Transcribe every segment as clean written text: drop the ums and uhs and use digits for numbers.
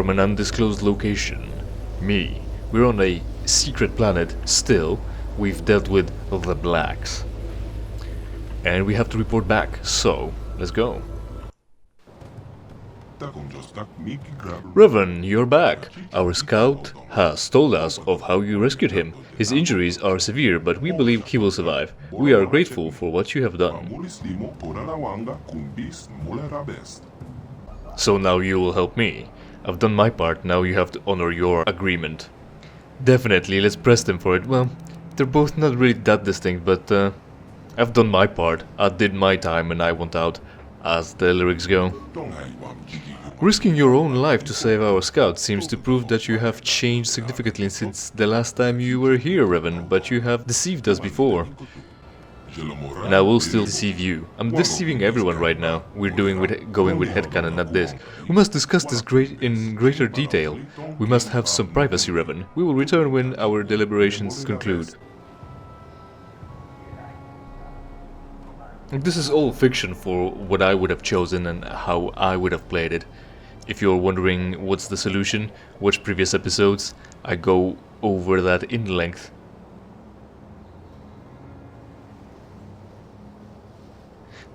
from an undisclosed location. Me. We're on a secret planet still. We've dealt with the blacks. And we have to report back, so let's go. Revan, you're back. Our scout has told us of how you rescued him. His injuries are severe, but we believe he will survive. We are grateful for what you have done. So now you will help me. I've done my part, now you have to honor your agreement. Definitely, let's press them for it. Well, they're both not really that distinct, but I've done my part. I did my time and I want out, as the lyrics go. Risking your own life to save our scout seems to prove that you have changed significantly since the last time you were here, Revan, but you have deceived us before. And I will still deceive you. I'm deceiving everyone right now. We're going with headcanon, not this. We must discuss this in greater detail. We must have some privacy, Revan. We will return when our deliberations conclude. This is all fiction for what I would have chosen and how I would have played it. If you're wondering what's the solution, watch previous episodes. I go over that in length.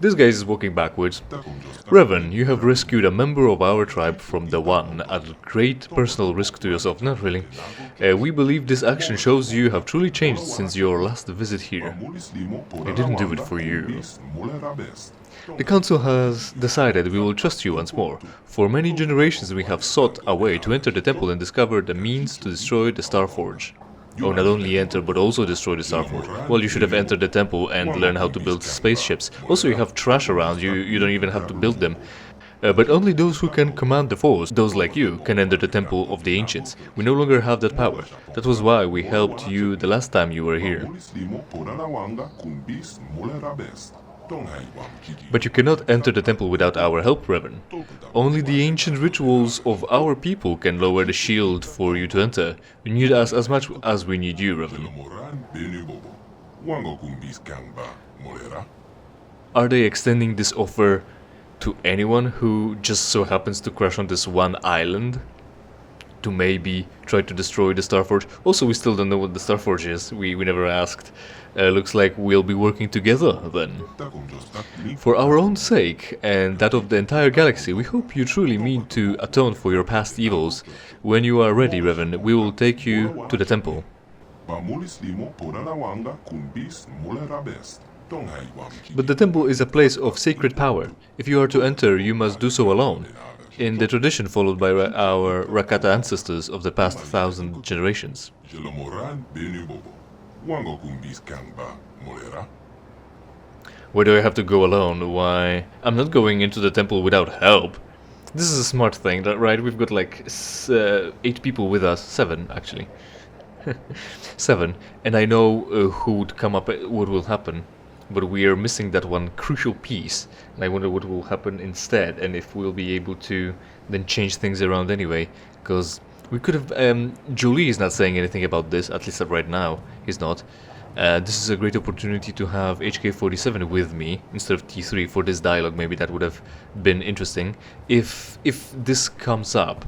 This guy is walking backwards. Revan, you have rescued a member of our tribe from the One at great personal risk to yourself. Not really. We believe this action shows you have truly changed since your last visit here. I didn't do it for you. The council has decided we will trust you once more. For many generations we have sought a way to enter the temple and discover the means to destroy the Starforge. Oh, not only enter, but also destroy the Starforge. Well, you should have entered the temple and learned how to build spaceships. Also, you have trash around you, you don't even have to build them. But only those who can command the Force, those like you, can enter the temple of the ancients. We no longer have that power. That was why we helped you the last time you were here. But you cannot enter the temple without our help, Revan. Only the ancient rituals of our people can lower the shield for you to enter. You need us as much as we need you, Revan. Are they extending this offer to anyone who just so happens to crash on this one island? To maybe try to destroy the Starforge? Also, we still don't know what the Starforge is. We never asked. Looks like we'll be working together then. For our own sake, and that of the entire galaxy, we hope you truly mean to atone for your past evils. When you are ready, Revan, we will take you to the temple. But the temple is a place of sacred power. If you are to enter, you must do so alone, in the tradition followed by our Rakata ancestors of the past 1,000 generations. Why do I have to go alone? Why? I'm not going into the temple without help. This is a smart thing, right? We've got like 8 people with us. 7, actually. 7. And I know who would come up, what will happen. But we are missing that one crucial piece. And I wonder what will happen instead. And if we'll be able to then change things around anyway. Because we could have... Jolie is not saying anything about this, at least right now. He's not. This is a great opportunity to have HK47 with me instead of T3 for this dialogue. Maybe that would have been interesting. If this comes up,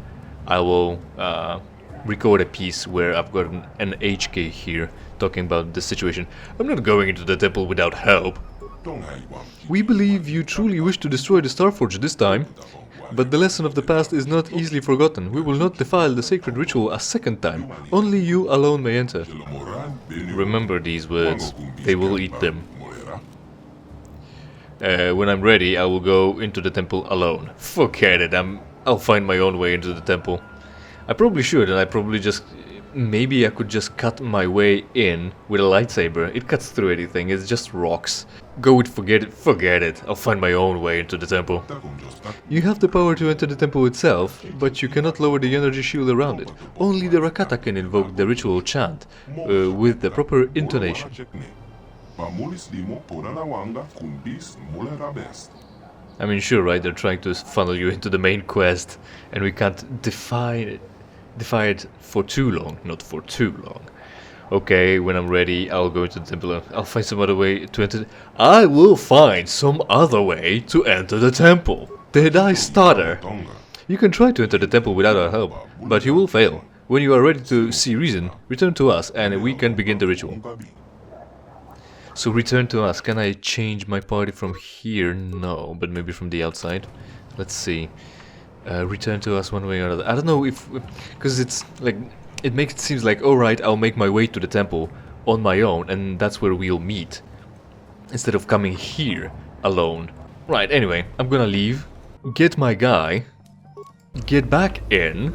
I will record a piece where I've got an HK here talking about this situation. I'm not going into the temple without help. We believe you truly wish to destroy the Starforge this time. But the lesson of the past is not easily forgotten. We will not defile the sacred ritual a second time. Only you alone may enter. Remember these words. They will eat them. When I'm ready, I will go into the temple alone. Forget it. I'll find my own way into the temple. I probably should, and I probably just... Maybe I could just cut my way in with a lightsaber. It cuts through anything. It's just rocks. Go with forget it. I'll find my own way into the temple. You have the power to enter the temple itself, but you cannot lower the energy shield around it. Only the Rakata can invoke the ritual chant with the proper intonation. I mean, sure, right? They're trying to funnel you into the main quest, and we can't defy it for too long. Not for too long. Okay, when I'm ready, I'll go into the temple. I'll find some other way to enter. I will find some other way to enter the temple. Did I stutter? You can try to enter the temple without our help, but you will fail. When you are ready to see reason, return to us and we can begin the ritual. So return to us. Can I change my party from here? No, but maybe from the outside. Let's see. Return to us one way or another. I don't know if... Because it's like... It makes it seems like, alright, I'll make my way to the temple on my own and that's where we'll meet. Instead of coming here alone. Right, anyway, I'm gonna leave. Get my guy. Get back in.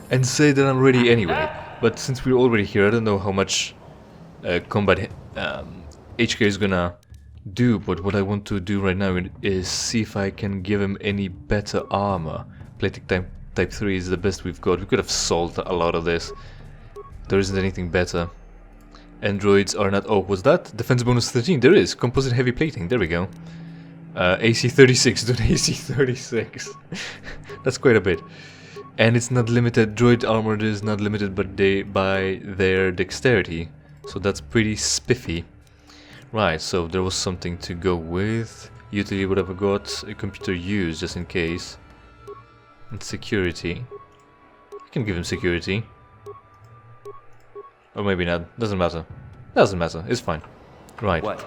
And say that I'm ready anyway. But since we're already here, I don't know how much combat HK is gonna do. But what I want to do right now is see if I can give him any better armor. Plating type 3 is the best we've got. We could have solved a lot of this. There isn't anything better. Androids are not... Oh, was that? Defense bonus 13. There is. Composite heavy plating. There we go. AC 36. Do AC 36. That's quite a bit. And it's not limited. Droid armor is not limited by their dexterity. So that's pretty spiffy. Right, so there was something to go with. Utility would have got a computer use just in case. And security. I can give him security. Or maybe not. Doesn't matter. Doesn't matter. It's fine. Right. What?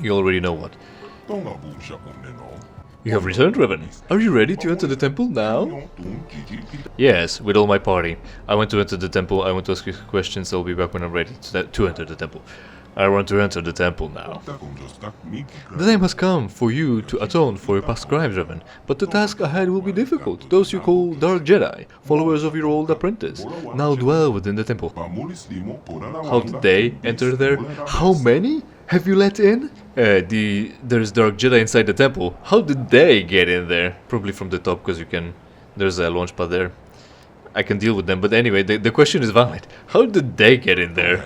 You already know what. You have returned, Revan. Are you ready to enter the temple now? Yes, with all my party. I want to enter the temple. I want to ask you questions. I'll be back when I'm ready to enter the temple. I want to enter the temple now. The time has come for you to atone for your past crimes, Revan, but the task ahead will be difficult. Those you call Dark Jedi, followers of your old apprentice, now dwell within the temple. How did they enter there? How many have you let in? There's Dark Jedi inside the temple. How did they get in there? Probably from the top, because you can... There's a launch pad there. I can deal with them, but anyway, the question is valid. How did they get in there?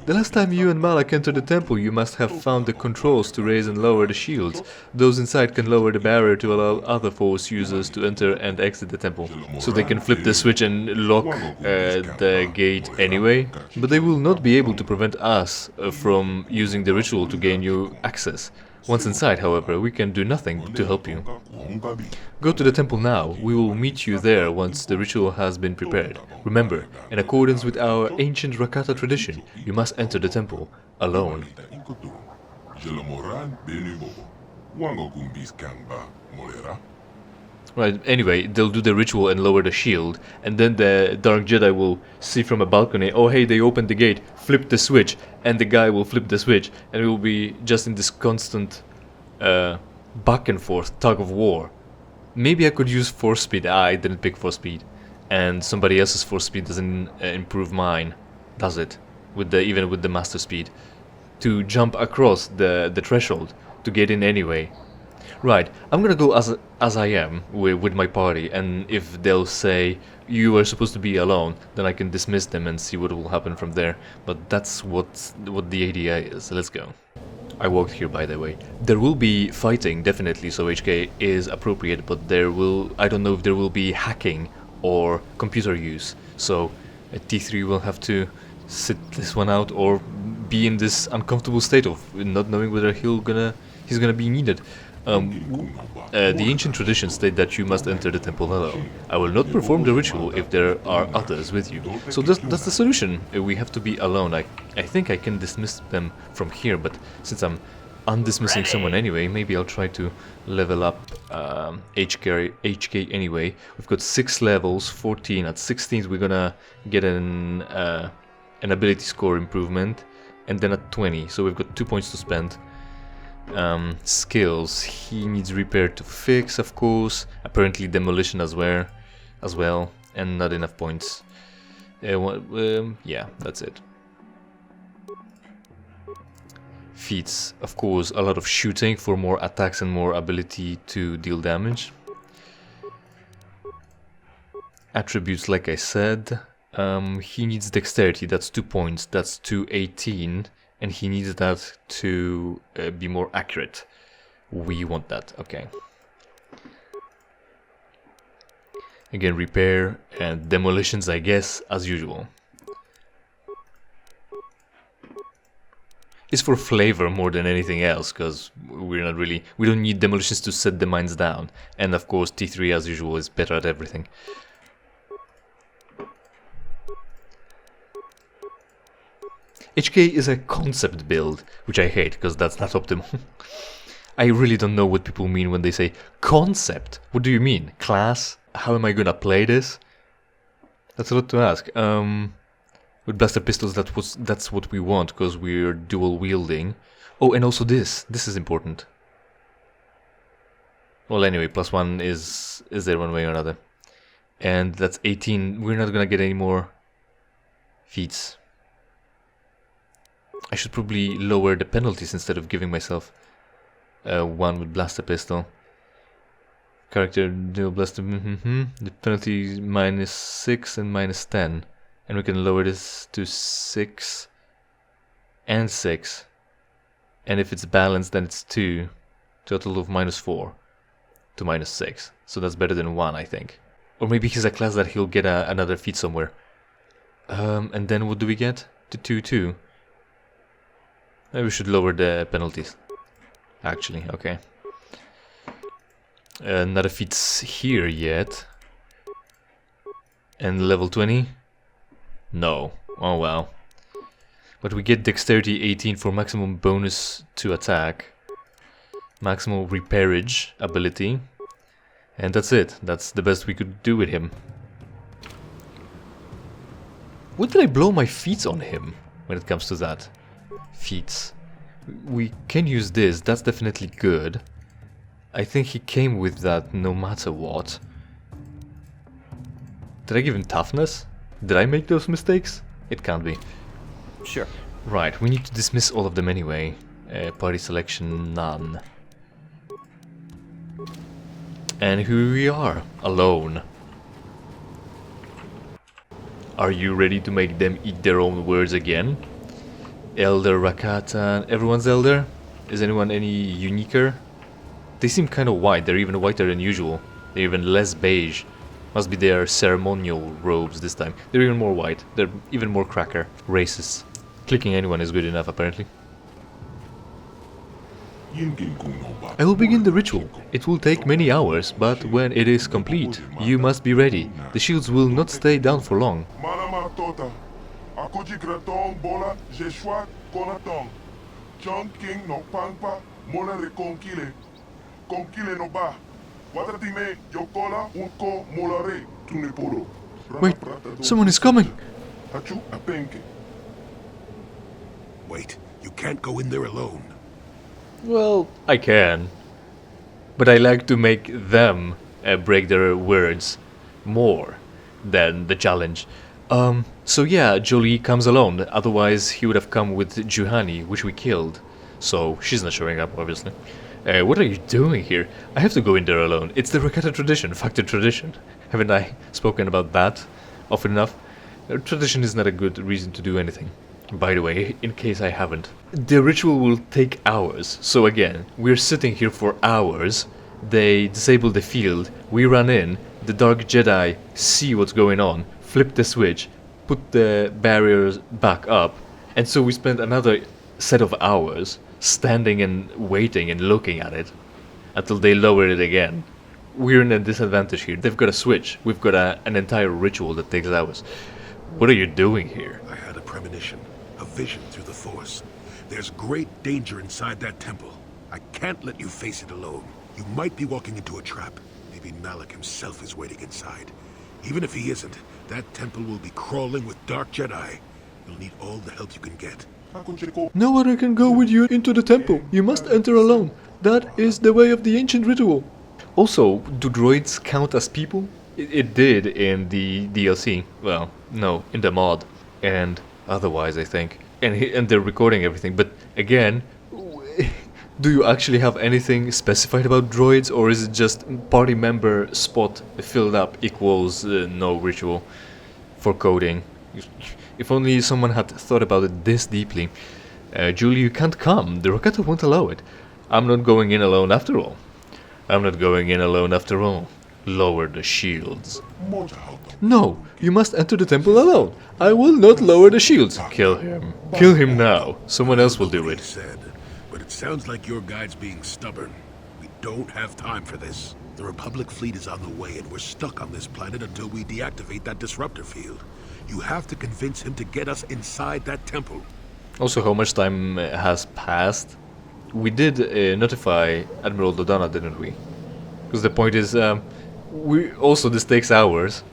The last time you and Malak entered the temple, you must have found the controls to raise and lower the shields. Those inside can lower the barrier to allow other Force users to enter and exit the temple. So they can flip the switch and lock the gate anyway. But they will not be able to prevent us from using the ritual to gain you access. Once inside, however, we can do nothing to help you. Go to the temple now. We will meet you there once the ritual has been prepared. Remember, in accordance with our ancient Rakata tradition, you must enter the temple alone. Right, anyway, they'll do the ritual and lower the shield, and then the Dark Jedi will see from a balcony, oh hey, they opened the gate, flip the switch, and the guy will flip the switch, and we will be just in this constant back and forth tug of war. Maybe I could use force speed. I didn't pick force speed, and somebody else's force speed doesn't improve mine, does it? Even with the master speed, to jump across the threshold to get in anyway. Right, I'm gonna go as I am with my party, and if they'll say you are supposed to be alone, then I can dismiss them and see what will happen from there. But that's what the idea is. Let's go. I walked here, by the way. There will be fighting, definitely, so HK is appropriate, but I don't know if there will be hacking or computer use. So T3 will have to sit this one out or be in this uncomfortable state of not knowing whether he's gonna be needed. The ancient traditions state that you must enter the temple alone. I will not perform the ritual if there are others with you. So that's the solution. We have to be alone. I think I can dismiss them from here, but since I'm undismissing someone anyway, maybe I'll try to level up HK anyway. We've got 6 levels, 14. At 16th we're gonna get an ability score improvement, and then at 20, so we've got 2 points to spend. Skills, he needs repair to fix, of course, apparently demolition as well, and not enough points. Yeah, that's it. Feats, of course, a lot of shooting for more attacks and more ability to deal damage. Attributes, like I said, he needs dexterity, that's 2 points, that's 218. And he needs that to be more accurate. We want that, okay. Again, repair and demolitions, I guess, as usual. It's for flavor more than anything else, because we don't need demolitions to set the mines down. And of course T3 as usual is better at everything. HK is a concept build, which I hate, because that's not optimal. I really don't know what people mean when they say concept. What do you mean? Class? How am I gonna play this? That's a lot to ask. With blaster pistols, that's what we want, because we're dual wielding. Oh, and also this is important. Well, anyway, +1 is there one way or another. And that's 18. We're not gonna get any more feats. I should probably lower the penalties instead of giving myself one with blaster pistol. Character dual blaster. The penalty is -6 and -10. And we can lower this to 6 and 6. And if it's balanced, then it's 2. Total of -4 to -6. So that's better than 1, I think. Or maybe he's a class that he'll get another feat somewhere. And then what do we get? To 2, 2. Maybe we should lower the penalties. Actually, okay. Not a feats here yet. And level 20? No. Oh well. But we get dexterity 18 for maximum bonus to attack. Maximum repairage ability. And that's it. That's the best we could do with him. What did I blow my feats on him when it comes to that? Feats. We can use this. That's definitely good. I think he came with that no matter what. Did I give him toughness? Did I make those mistakes? It can't be. Sure. Right, we need to dismiss all of them anyway. Party selection, none. And here we are, alone. Are you ready to make them eat their own words again? Elder, Rakata, everyone's elder? Is anyone any uniquer? They seem kind of white, they're even whiter than usual. They're even less beige. Must be their ceremonial robes this time. They're even more white. They're even more cracker. Racist. Clicking anyone is good enough, apparently. I will begin the ritual. It will take many hours, but when it is complete, you must be ready. The shields will not stay down for long. Wait, someone is coming! Wait, you can't go in there alone. Well, I can. But I like to make them break their words more than the challenge. So yeah, Jolie comes alone, otherwise he would have come with Juhani, which we killed. So she's not showing up, obviously. What are you doing here? I have to go in there alone. It's the Rakata tradition, factor tradition. Haven't I spoken about that often enough? Tradition is not a good reason to do anything. By the way, in case I haven't. The ritual will take hours. So again, we're sitting here for hours. They disable the field. We run in. The Dark Jedi see what's going on. Flip the switch. Put the barriers back up. And so we spend another set of hours standing and waiting and looking at it until they lower it again. We're in a disadvantage here. They've got a switch. We've got an entire ritual that takes hours. What are you doing here? I had a premonition, a vision through the Force. There's great danger inside that temple. I can't let you face it alone. You might be walking into a trap. Maybe Malak himself is waiting inside. Even if he isn't, that temple will be crawling with Dark Jedi. You'll need all the help you can get. No one can go with you into the temple. You must enter alone. That is the way of the ancient ritual. Also, do droids count as people? It did in the DLC. Well, no, in the mod. And otherwise, I think. And they're recording everything. But again, do you actually have anything specified about droids? Or is it just party member spot filled up equals no ritual for coding? If only someone had thought about it this deeply. Julie, you can't come. The Rakata won't allow it. I'm not going in alone after all. I'm not going in alone after all. lower the shields. No, you must enter the temple alone. I will not lower the shields. Kill him. Kill him now. Someone else will do it. Said, but it sounds like your guide's being stubborn. We don't have time for this. The Republic fleet is on the way and we're stuck on this planet until we deactivate that disruptor field. You have to convince him to get us inside that temple. Also, how much time has passed? We did notify Admiral Dodonna, didn't we? Because the point is, this takes hours,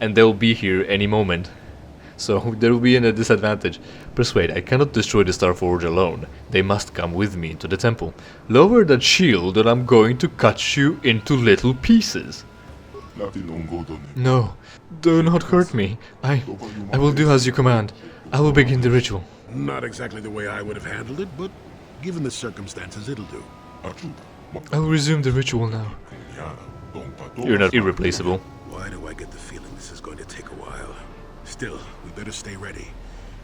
and they'll be here any moment. So there will be a disadvantage. Persuade, I cannot destroy the Starforge alone. They must come with me to the temple. Lower that shield or I'm going to cut you into little pieces. No, do not hurt me. I will do as you command. I will begin the ritual. Not exactly the way I would have handled it, but given the circumstances, it'll do. I will resume the ritual now. You're not irreplaceable. Why do I get the feeling this is going to take a while? Still, we better stay ready.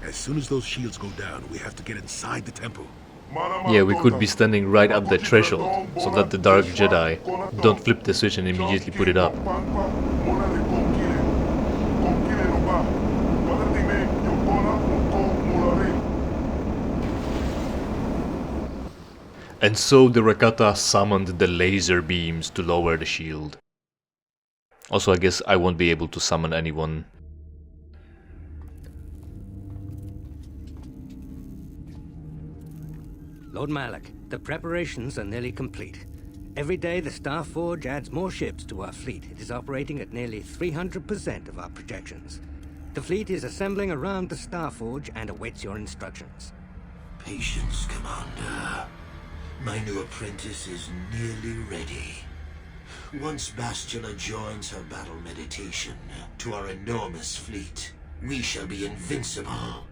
As soon as those shields go down, we have to get inside the temple. Yeah, we could be standing right at the threshold, so that the Dark Jedi don't flip the switch and immediately put it up. And so the Rakata summoned the laser beams to lower the shield. Also, I guess I won't be able to summon anyone. Lord Malak, the preparations are nearly complete. Every day the Starforge adds more ships to our fleet. It is operating at nearly 300% of our projections. The fleet is assembling around the Starforge and awaits your instructions. Patience, Commander. My new apprentice is nearly ready. Once Bastila joins her battle meditation to our enormous fleet, we shall be invincible.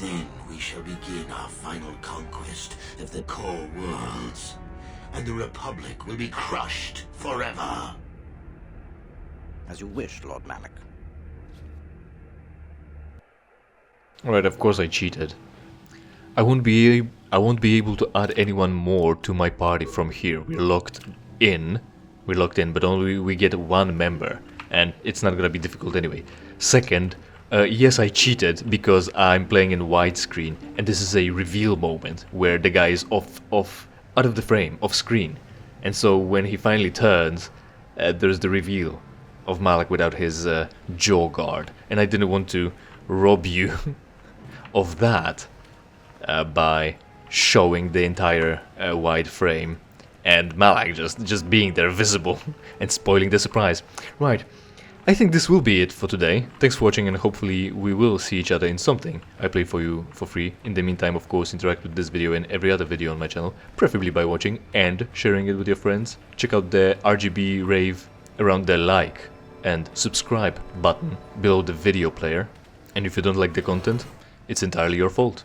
Then we shall begin our final conquest of the core worlds, and the Republic will be crushed forever. As you wish, Lord Malak. Alright, of course I cheated. I won't be able to add anyone more to my party from here. We're locked in, but only we get one member, and it's not gonna be difficult anyway. Second, yes, I cheated because I'm playing in widescreen, and this is a reveal moment where the guy is out of the frame, off screen, and so when he finally turns, there's the reveal of Malak without his jaw guard, and I didn't want to rob you of that by showing the entire wide frame and Malak just being there visible and spoiling the surprise. Right, I think this will be it for today. Thanks for watching, and hopefully we will see each other in something I play for you for free. In the meantime, of course, interact with this video and every other video on my channel, preferably by watching and sharing it with your friends. Check out the RGB rave around the like and subscribe button below the video player. And if you don't like the content, it's entirely your fault.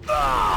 Ah!